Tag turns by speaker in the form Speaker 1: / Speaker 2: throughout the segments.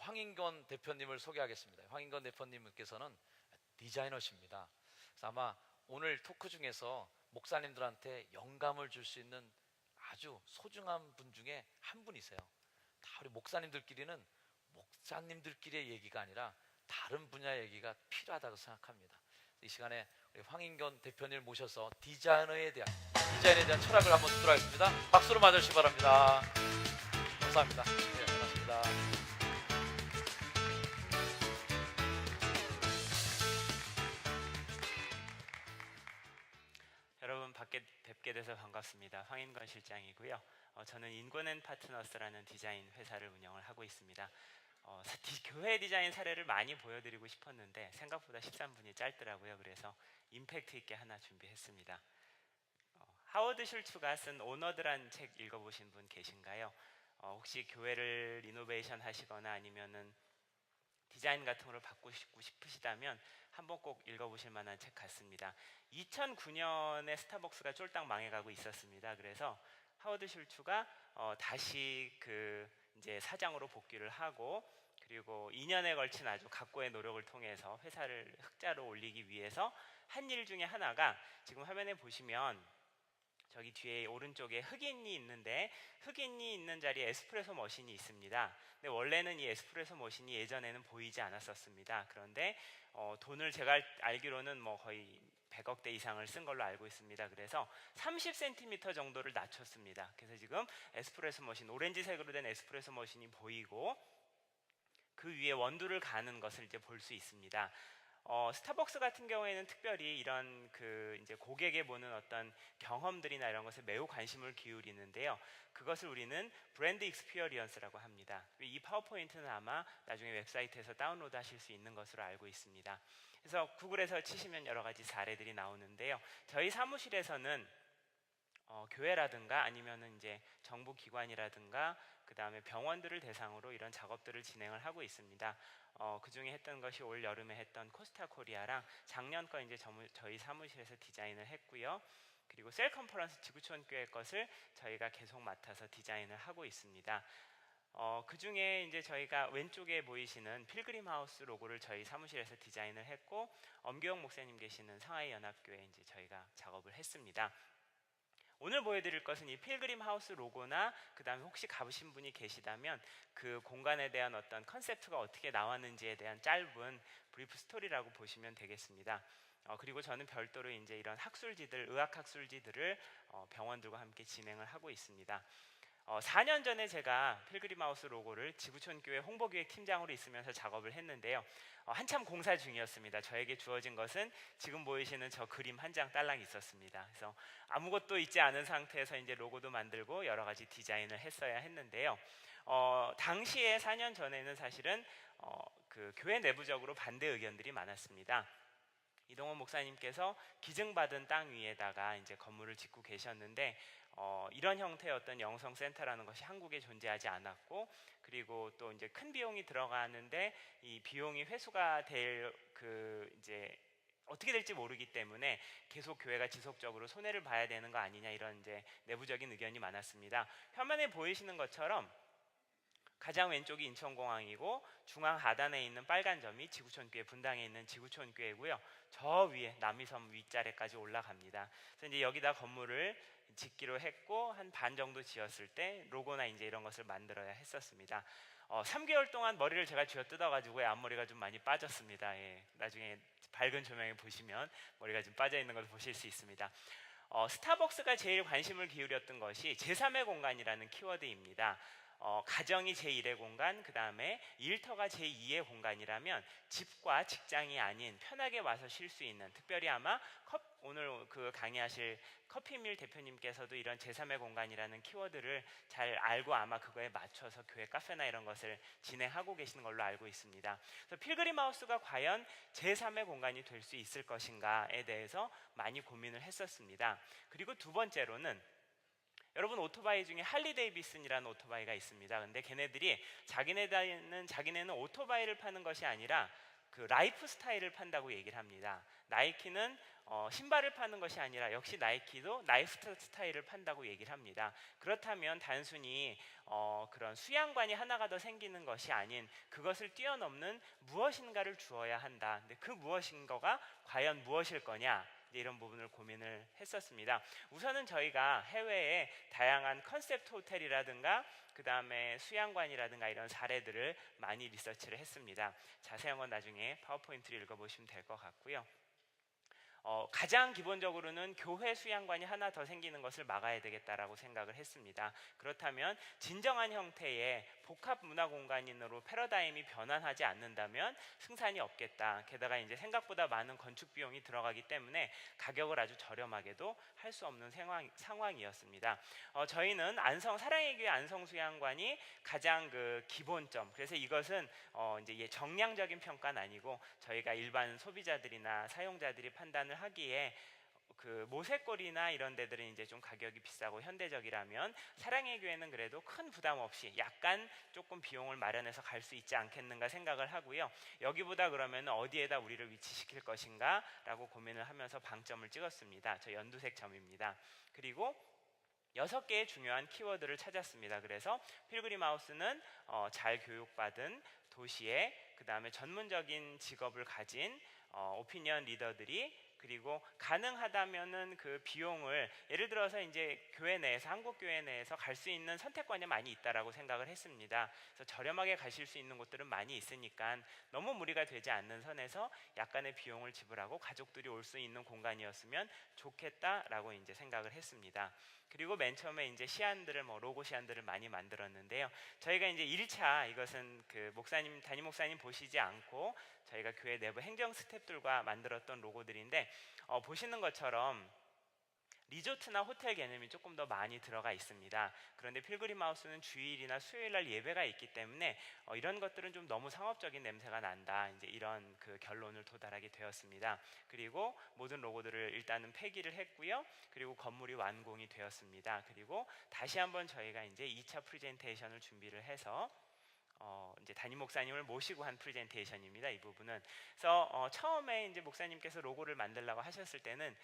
Speaker 1: 황인건 대표님을 소개하겠습니다. 황인건 대표님께서는 디자이너십니다. 그래서 아마 오늘 토크 중에서 목사님들한테 영감을 줄 수 있는 아주 소중한 분 중에 한 분이세요. 다 우리 목사님들끼리는 목사님들끼리의 얘기가 아니라 다른 분야의 얘기가 필요하다고 생각합니다. 이 시간에 우리 황인건 대표님을 모셔서 디자인에 대한 철학을 한번 듣도록 하겠습니다. 박수로 맞아주시기 바랍니다. 감사합니다. 네, 반갑습니다.
Speaker 2: 여러분 밖에 뵙게 돼서 반갑습니다. 황인건 실장이고요. 저는 인곤앤파트너스라는 디자인 회사를 운영을 하고 있습니다. 교회 디자인 사례를 많이 보여드리고 싶었는데 생각보다 13분이 짧더라고요. 그래서 임팩트 있게 하나 준비했습니다. 하워드 슐츠가 쓴 오너드란 책 읽어보신 분 계신가요? 혹시 교회를 리노베이션 하시거나 아니면은 디자인 같은 거를 바꾸고 싶으시다면 한번 꼭 읽어보실 만한 책 같습니다. 2009년에 스타벅스가 쫄딱 망해가고 있었습니다. 그래서 하워드 슐츠가 다시 이제 사장으로 복귀를 하고, 그리고 2년에 걸친 아주 각고의 노력을 통해서 회사를 흑자로 올리기 위해서 한 일 중에 하나가, 지금 화면에 보시면 저기 뒤에 오른쪽에 흑인이 있는데, 흑인이 있는 자리에 에스프레소 머신이 있습니다. 근데 원래는 이 에스프레소 머신이 예전에는 보이지 않았었습니다. 그런데 돈을 제가 알기로는 뭐 거의 100억대 이상을 쓴 걸로 알고 있습니다. 그래서 30cm 정도를 낮췄습니다. 그래서 지금 에스프레소 머신, 오렌지색으로 된 에스프레소 머신이 보이고 그 위에 원두를 가는 것을 이제 볼 수 있습니다. 스타벅스 같은 경우에는 특별히 이런 이제 고객에 보는 어떤 경험들이나 이런 것에 매우 관심을 기울이는데요. 그것을 우리는 브랜드 익스피리언스라고 합니다. 이 파워포인트는 아마 나중에 웹사이트에서 다운로드 하실 수 있는 것으로 알고 있습니다. 그래서 구글에서 치시면 여러 가지 사례들이 나오는데요. 저희 사무실에서는 교회라든가 아니면은 이제 정부 기관이라든가 그 다음에 병원들을 대상으로 이런 작업들을 진행을 하고 있습니다. 그 중에 했던 것이 올 여름에 했던 코스타 코리아랑 작년 거 이제 저희 사무실에서 디자인을 했고요. 그리고 셀 컨퍼런스 지구촌 교회 것을 저희가 계속 맡아서 디자인을 하고 있습니다. 그 중에 이제 저희가 왼쪽에 보이시는 필그림 하우스 로고를 저희 사무실에서 디자인을 했고, 엄교영 목사님 계시는 상하이 연합교회 이제 저희가 작업을 했습니다. 오늘 보여드릴 것은 이 필그림 하우스 로고나 그 다음에 혹시 가보신 분이 계시다면 그 공간에 대한 어떤 컨셉트가 어떻게 나왔는지에 대한 짧은 브리프 스토리라고 보시면 되겠습니다. 그리고 저는 별도로 이제 이런 의학 학술지들을 병원들과 함께 진행을 하고 있습니다. 4년 전에 제가 필그림 하우스 로고를 지구촌 교회 홍보기획 팀장으로 있으면서 작업을 했는데요. 한참 공사 중이었습니다. 저에게 주어진 것은 지금 보이시는 저 그림 한 장 딸랑 있었습니다. 그래서 아무것도 있지 않은 상태에서 이제 로고도 만들고 여러 가지 디자인을 했어야 했는데요. 당시에 4년 전에는 사실은 교회 내부적으로 반대 의견들이 많았습니다. 이동원 목사님께서 기증받은 땅 위에다가 이제 건물을 짓고 계셨는데 이런 형태의 어떤 영성센터라는 것이 한국에 존재하지 않았고, 그리고 또 이제 큰 비용이 들어가는데 이 비용이 회수가 될 이제 어떻게 될지 모르기 때문에 계속 교회가 지속적으로 손해를 봐야 되는 거 아니냐, 이런 이제 내부적인 의견이 많았습니다. 화면에 보이시는 것처럼 가장 왼쪽이 인천공항이고 중앙 하단에 있는 빨간 점이 지구촌교회 분당에 있는 지구촌교회고요. 저 위에 남이섬 윗자리까지 올라갑니다. 그래서 이제 여기다 건물을 짓기로 했고 한 반 정도 지었을 때 로고나 이제 이런 것을 만들어야 했었습니다. 3개월 동안 머리를 제가 쥐어뜯어가지고 앞머리가 좀 많이 빠졌습니다. 나중에 밝은 조명에 보시면 머리가 좀 빠져 있는 것을 보실 수 있습니다. 스타벅스가 제일 관심을 기울였던 것이 제3의 공간이라는 키워드입니다. 가정이 제1의 공간, 그 다음에 일터가 제2의 공간이라면 집과 직장이 아닌 편하게 와서 쉴 수 있는, 특별히 아마 오늘 강의하실 커피밀 대표님께서도 이런 제3의 공간이라는 키워드를 잘 알고 아마 그거에 맞춰서 교회 카페나 이런 것을 진행하고 계시는 걸로 알고 있습니다. 그래서 필그림 하우스가 과연 제3의 공간이 될 수 있을 것인가에 대해서 많이 고민을 했었습니다. 그리고 두 번째로는 여러분 오토바이 중에 할리 데이비슨이라는 오토바이가 있습니다. 근데 걔네들이 자기네는 오토바이를 파는 것이 아니라 그 라이프 스타일을 판다고 얘기를 합니다. 나이키는 신발을 파는 것이 아니라 역시 나이키도 라이프 스타일을 판다고 얘기를 합니다. 그렇다면 단순히 그런 수양관이 하나가 더 생기는 것이 아닌 그것을 뛰어넘는 무엇인가를 주어야 한다. 근데 그 무엇인가가 과연 무엇일 거냐? 이런 부분을 고민을 했었습니다. 우선은 저희가 해외에 다양한 컨셉트 호텔이라든가 그 다음에 수양관이라든가 이런 사례들을 많이 리서치를 했습니다. 자세한 건 나중에 파워포인트를 읽어보시면 될 것 같고요. 가장 기본적으로는 교회 수양관이 하나 더 생기는 것을 막아야 되겠다라고 생각을 했습니다. 그렇다면 진정한 형태의 복합 문화 공간으로 패러다임이 변환하지 않는다면 승산이 없겠다. 게다가 이제 생각보다 많은 건축 비용이 들어가기 때문에 가격을 아주 저렴하게도 할 수 없는 상황이었습니다. 저희는 사랑의 교회 안성 수양관이 가장 그 기본점. 그래서 이것은 이제 정량적인 평가는 아니고 저희가 일반 소비자들이나 사용자들이 판단을 하기에 그 모세골이나 이런 데들은 이제 좀 가격이 비싸고 현대적이라면 사랑의 교회는 그래도 큰 부담 없이 약간 조금 비용을 마련해서 갈 수 있지 않겠는가 생각을 하고요. 여기보다 그러면 어디에다 우리를 위치시킬 것인가 라고 고민을 하면서 방점을 찍었습니다. 저 연두색 점입니다. 그리고 6개의 중요한 키워드를 찾았습니다. 그래서 필그림 하우스는 잘 교육받은 도시에 그 다음에 전문적인 직업을 가진 오피니언 리더들이 그리고 가능하다면은 그 비용을 예를 들어서 이제 교회 내에서 한국 교회 내에서 갈 수 있는 선택권이 많이 있다라고 생각을 했습니다. 그래서 저렴하게 가실 수 있는 곳들은 많이 있으니까 너무 무리가 되지 않는 선에서 약간의 비용을 지불하고 가족들이 올 수 있는 공간이었으면 좋겠다라고 이제 생각을 했습니다. 그리고 맨 처음에 이제 시안들을 로고 시안들을 많이 만들었는데요. 저희가 이제 1차 이것은 그 담임 목사님 보시지 않고 저희가 교회 내부 행정 스태프들과 만들었던 로고들인데 보시는 것처럼 리조트나 호텔 개념이 조금 더 많이 들어가 있습니다. 그런데 필그림 하우스는 주일이나 수요일날 예배가 있기 때문에 이런 것들은 좀 너무 상업적인 냄새가 난다. 이제 이런 그 결론을 도달하게 되었습니다. 그리고 모든 로고들을 일단은 폐기를 했고요. 그리고 건물이 완공이 되었습니다. 그리고 다시 한번 저희가 이제 2차 프레젠테이션을 준비를 해서 이제 담임 목사님을 모시고 한 프레젠테이션입니다. 이 부분은. 그래서 처음에 이제 목사님께서 로고를 만들라고 하셨을 때는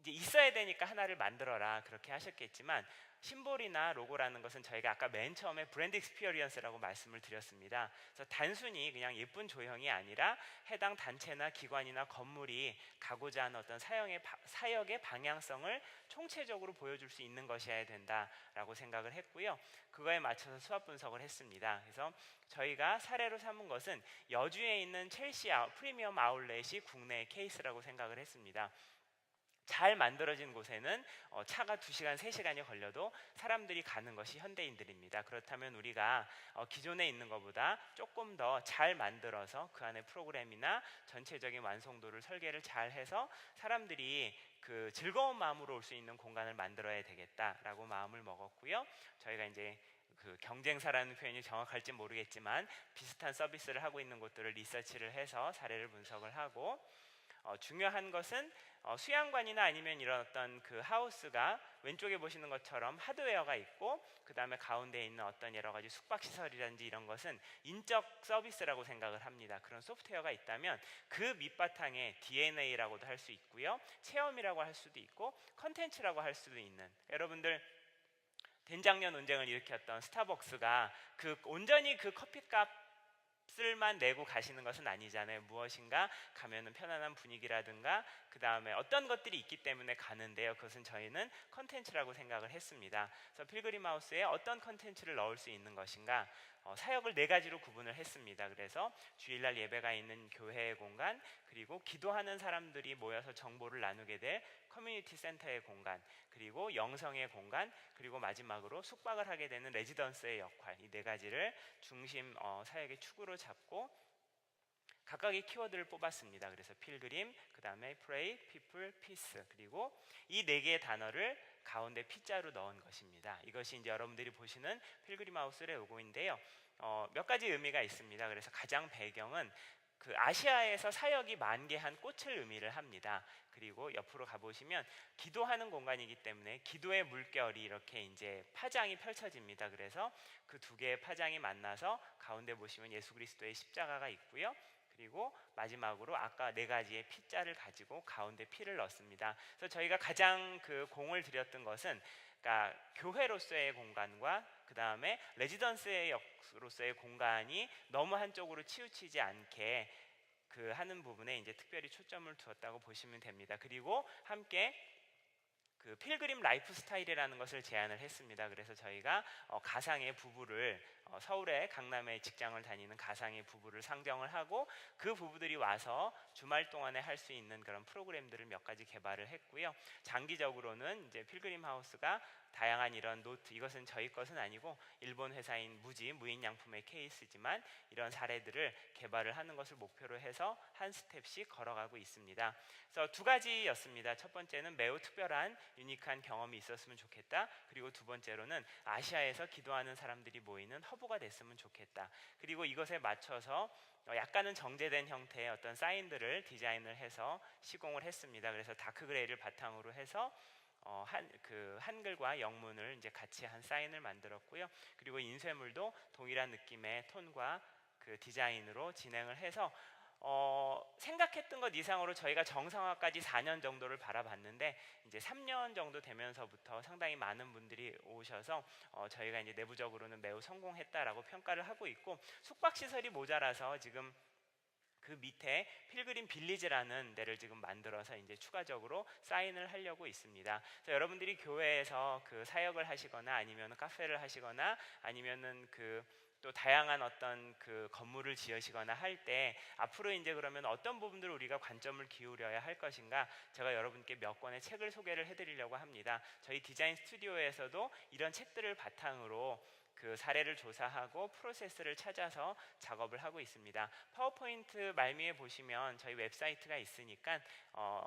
Speaker 2: 이제 있어야 되니까 하나를 만들어라 그렇게 하셨겠지만 심볼이나 로고라는 것은 저희가 아까 맨 처음에 브랜드 익스피리언스라고 말씀을 드렸습니다. 그래서 단순히 그냥 예쁜 조형이 아니라 해당 단체나 기관이나 건물이 가고자 하는 어떤 사역의 방향성을 총체적으로 보여줄 수 있는 것이어야 된다라고 생각을 했고요. 그거에 맞춰서 수합 분석을 했습니다. 그래서 저희가 사례로 삼은 것은 여주에 있는 첼시 프리미엄 아울렛이 국내의 케이스라고 생각을 했습니다. 잘 만들어진 곳에는 차가 2시간, 3시간이 걸려도 사람들이 가는 것이 현대인들입니다. 그렇다면 우리가 기존에 있는 것보다 조금 더 잘 만들어서 그 안에 프로그램이나 전체적인 완성도를 설계를 잘 해서 사람들이 그 즐거운 마음으로 올 수 있는 공간을 만들어야 되겠다라고 마음을 먹었고요. 저희가 이제 그 경쟁사라는 표현이 정확할지 모르겠지만 비슷한 서비스를 하고 있는 곳들을 리서치를 해서 사례를 분석을 하고 중요한 것은 수양관이나 아니면 이런 어떤 그 하우스가 왼쪽에 보시는 것처럼 하드웨어가 있고 그 다음에 가운데에 있는 어떤 여러 가지 숙박시설이라든지 이런 것은 인적 서비스라고 생각을 합니다. 그런 소프트웨어가 있다면 그 밑바탕에 DNA라고도 할 수 있고요, 체험이라고 할 수도 있고 컨텐츠라고 할 수도 있는, 여러분들 된장년 논쟁을 일으켰던 스타벅스가 온전히 그 커피값 값을만 내고 가시는 것은 아니잖아요. 무엇인가 가면은 편안한 분위기라든가 그 다음에 어떤 것들이 있기 때문에 가는데요. 그것은 저희는 컨텐츠라고 생각을 했습니다. 그래서 필그림 하우스에 어떤 컨텐츠를 넣을 수 있는 것인가, 사역을 4가지로 구분을 했습니다. 그래서 주일날 예배가 있는 교회의 공간, 그리고 기도하는 사람들이 모여서 정보를 나누게 될 커뮤니티 센터의 공간, 그리고 영성의 공간, 그리고 마지막으로 숙박을 하게 되는 레지던스의 역할, 이 4가지를 중심 사역의 축으로 잡고 각각의 키워드를 뽑았습니다. 그래서 필그림, 그 다음에 pray, people, peace, 그리고 이 4개의 단어를 가운데 P자로 넣은 것입니다. 이것이 이제 여러분들이 보시는 필그림 하우스의 로고인데요. 몇 가지 의미가 있습니다. 그래서 가장 배경은 그 아시아에서 사역이 만개한 꽃을 의미를 합니다. 그리고 옆으로 가보시면 기도하는 공간이기 때문에 기도의 물결이 이렇게 이제 파장이 펼쳐집니다. 그래서 그 2개의 파장이 만나서 가운데 보시면 예수 그리스도의 십자가가 있고요. 그리고 마지막으로 아까 네 가지의 P자를 가지고 가운데 P를 넣습니다. 그래서 저희가 가장 그 공을 들였던 것은, 그러니까 교회로서의 공간과 그 다음에 레지던스로서의 공간이 너무 한쪽으로 치우치지 않게 그 하는 부분에 이제 특별히 초점을 두었다고 보시면 됩니다. 그리고 함께 그 필그림 라이프 스타일이라는 것을 제안을 했습니다. 그래서 저희가 가상의 부부를 서울에 강남에 직장을 다니는 가상의 부부를 상정을 하고 그 부부들이 와서 주말 동안에 할 수 있는 그런 프로그램들을 몇 가지 개발을 했고요. 장기적으로는 이제 필그림 하우스가 다양한 이런 노트, 이것은 저희 것은 아니고 일본 회사인 무지 무인양품의 케이스지만 이런 사례들을 개발을 하는 것을 목표로 해서 한 스텝씩 걸어가고 있습니다. 그래서 두 가지였습니다. 첫 번째는 매우 특별한 유니크한 경험이 있었으면 좋겠다. 그리고 두 번째로는 아시아에서 기도하는 사람들이 모이는 허브가 됐으면 좋겠다. 그리고 이것에 맞춰서 약간은 정제된 형태의 어떤 사인들을 디자인을 해서 시공을 했습니다. 그래서 다크 그레이를 바탕으로 해서 한글과 영문을 이제 같이 한 사인을 만들었고요. 그리고 인쇄물도 동일한 느낌의 톤과 그 디자인으로 진행을 해서 생각했던 것 이상으로 저희가 정상화까지 4년 정도를 바라봤는데 이제 3년 정도 되면서부터 상당히 많은 분들이 오셔서 저희가 이제 내부적으로는 매우 성공했다라고 평가를 하고 있고, 숙박시설이 모자라서 지금 그 밑에 필그림 빌리지라는 데를 지금 만들어서 이제 추가적으로 사인을 하려고 있습니다. 그래서 여러분들이 교회에서 그 사역을 하시거나 아니면 카페를 하시거나 아니면은 그 또 다양한 어떤 그 건물을 지으시거나 할 때 앞으로 이제 그러면 어떤 부분들을 우리가 관점을 기울여야 할 것인가, 제가 여러분께 몇 권의 책을 소개를 해드리려고 합니다. 저희 디자인 스튜디오에서도 이런 책들을 바탕으로 그 사례를 조사하고 프로세스를 찾아서 작업을 하고 있습니다. 파워포인트 말미에 보시면 저희 웹사이트가 있으니까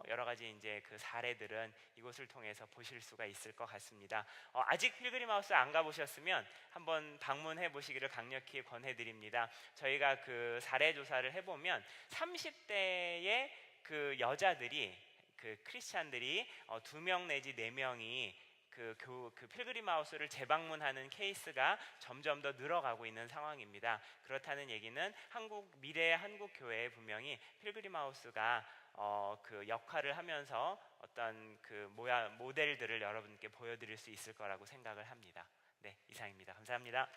Speaker 2: 여러 가지 이제 그 사례들은 이곳을 통해서 보실 수가 있을 것 같습니다. 아직 필그림 하우스 안 가보셨으면 한번 방문해 보시기를 강력히 권해드립니다. 저희가 그 사례 조사를 해보면 30대의 그 여자들이, 그 크리스찬들이 2명 내지 4명이 그 필그림 하우스를 재방문하는 케이스가 점점 더 늘어가고 있는 상황입니다. 그렇다는 얘기는 미래의 한국 교회에 분명히 필그림 하우스가 그 역할을 하면서 어떤 그 모델들을 여러분께 보여드릴 수 있을 거라고 생각을 합니다. 네, 이상입니다. 감사합니다.